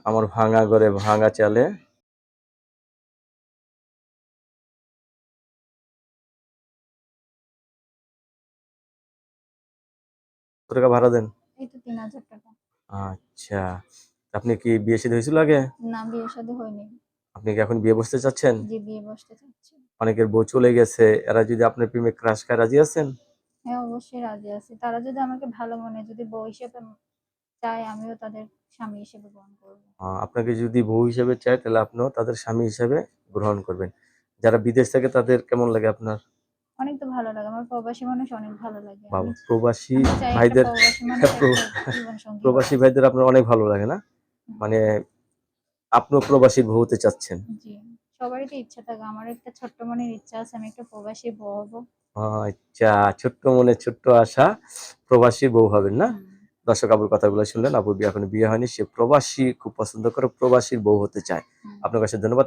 আমার ভাঙা ঘরে ভাঙা চালে কত টাকা ভাড়া দেন? এই তো ৩,০০০ টাকা। আচ্ছা, আপনি কি বিয়ে শাদী হয়েছিল আগে? না, বিয়ে শাদী হয়নি। আপনি কি এখন বিয়ে বসতে চাচ্ছেন? জি, বিয়ে বসতে চাচ্ছি। অনেকের বউ চলে গেছে, এরা যদি আপনার প্রেমে ক্রাশ খায় রাজি আছেন? হ্যাঁ, অবশ্যই রাজি আছি। তারা যদি আমাকে ভালো মনে যদি বউ হিসেবে চায়, আমিও তাদের স্বামী হিসেবে গ্রহণ করব। আপনাকে যদি বউ হিসেবে চায় তাহলে আপনিও তাদের স্বামী হিসেবে গ্রহণ করবেন। যারা বিদেশ থাকে তাদের কেমন লাগে আপনার? অনেক তো ভালো লাগে। আমার প্রবাসী মানুষ অনেক ভালো লাগে। বাবা, প্রবাসী আমি চাই একটা ভাইদের প্রবাসী মানুষ একটা জীবন সঙ্গী হোক। প্রবাসী ভাইদের আপনার অনেক ভালো লাগে না? হুম, মানে আপনিও প্রবাসীর বউ হতে চাচ্ছেন। জি। সবারই তো ইচ্ছা থাকে। আমারও একটা ছোট্ট মনের ইচ্ছা আছে আমি একটা প্রবাসী বউ হব। আচ্ছা, ছোট্ট মনে ছোট্ট আশা, প্রবাসী বউ হবেন না? হুম, দর্শক আপুর কথাগুলো শুনলেন, আপুর এখনো বিয়ে হয়নি, সে প্রবাসী খুব পছন্দ করে, প্রবাসীর বউ হতে চায়। হুম। আপনার কাছে ধন্যবাদ।